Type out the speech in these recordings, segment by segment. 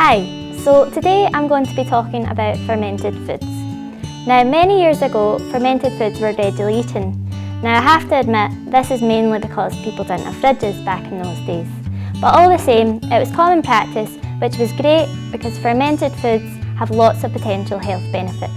Hi, so today I'm going to be talking about fermented foods. Now, many years ago, fermented foods were readily eaten. Now, I have to admit, this is mainly because people didn't have fridges back in those days. But all the same, it was common practice, which was great because fermented foods have lots of potential health benefits.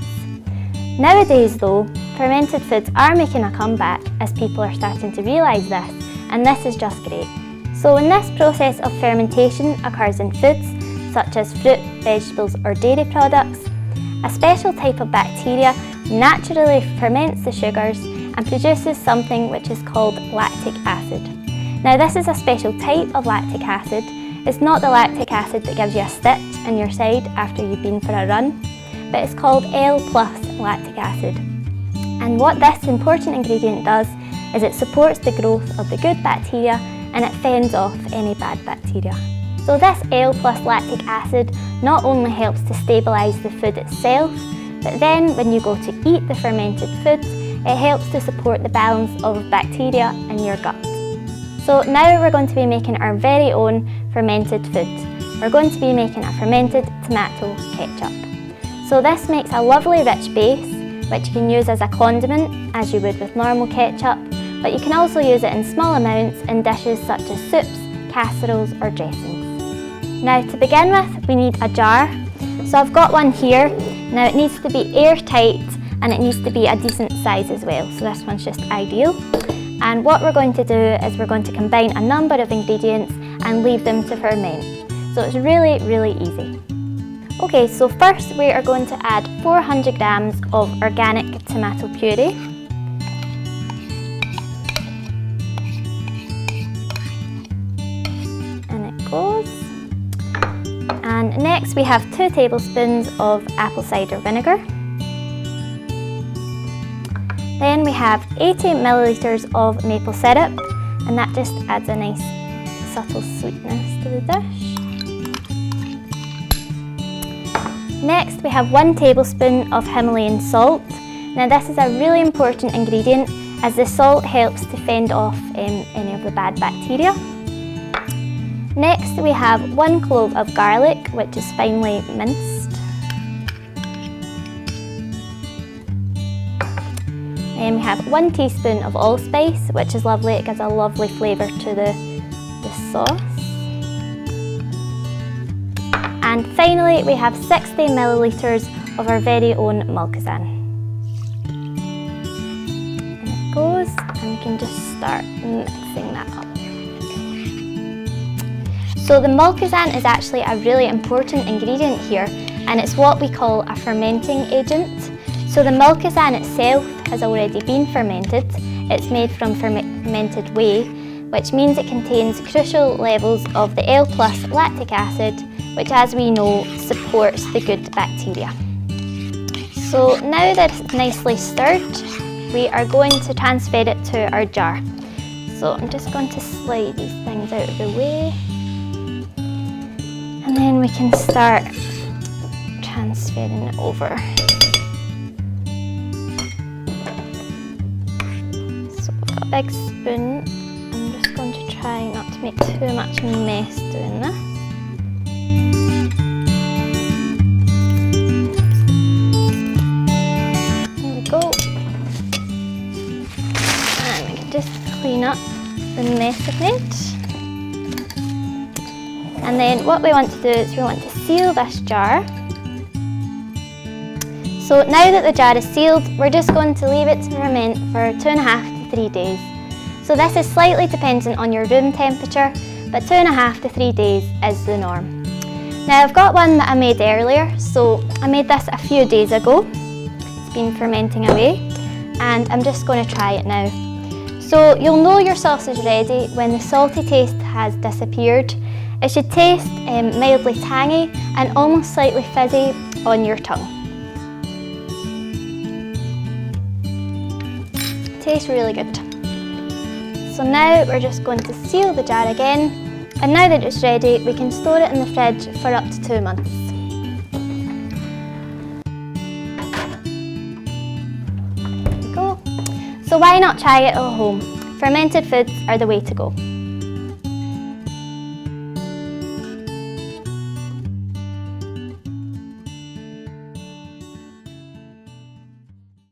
Nowadays though, fermented foods are making a comeback as people are starting to realise this, and this is just great. So when this process of fermentation occurs in foods, such as fruit, vegetables or dairy products, a special type of bacteria naturally ferments the sugars and produces something which is called lactic acid. Now this is a special type of lactic acid. It's not the lactic acid that gives you a stitch in your side after you've been for a run, but it's called L+ lactic acid. And what this important ingredient does is it supports the growth of the good bacteria and it fends off any bad bacteria. So this L+ lactic acid not only helps to stabilise the food itself, but then when you go to eat the fermented foods, it helps to support the balance of bacteria in your gut. So now we're going to be making our very own fermented food. We're going to be making a fermented tomato ketchup. So this makes a lovely rich base, which you can use as a condiment, as you would with normal ketchup, but you can also use it in small amounts in dishes such as soups, casseroles or dressings. Now to begin with, we need a jar. So I've got one here. Now it needs to be airtight and it needs to be a decent size as well, so this one's just ideal. And what we're going to do is we're going to combine a number of ingredients and leave them to ferment. So it's really, really easy. Okay, so first we are going to add 400 grams of organic tomato puree. And it goes. And next we have 2 tablespoons of apple cider vinegar. Then we have 80 millilitres of maple syrup, and that just adds a nice subtle sweetness to the dish. Next we have 1 tablespoon of Himalayan salt. Now this is a really important ingredient as the salt helps to fend off any of the bad bacteria. Next we have 1 clove of garlic, which is finely minced. Then we have 1 teaspoon of allspice, which is lovely, it gives a lovely flavour to the sauce. And finally we have 60 millilitres of our very own Malkazan. And it goes, and we can just start mixing that up. So the Malkazan is actually a really important ingredient here, and it's what we call a fermenting agent. So the Malkazan itself has already been fermented. It's made from fermented whey, which means it contains crucial levels of the L+ lactic acid, which as we know supports the good bacteria. So now that it's nicely stirred, we are going to transfer it to our jar. So I'm just going to slide these things out of the way, and then we can start transferring it over. So I've got a big spoon. I'm just going to try not to make too much mess doing this. There we go. And we can just clean up the mess I've made. And then what we want to do is we want to seal this jar. So now that the jar is sealed, we're just going to leave it to ferment for 2.5 to 3 days. So this is slightly dependent on your room temperature, but 2.5 to 3 days is the norm. Now I've got one that I made earlier, so I made this a few days ago. It's been fermenting away, and I'm just going to try it now. So you'll know your sauce is ready when the salty taste has disappeared. It should taste mildly tangy and almost slightly fizzy on your tongue. Tastes really good. So now we're just going to seal the jar again, and now that it's ready we can store it in the fridge for up to 2 months. There we go. So why not try it at home? Fermented foods are the way to go.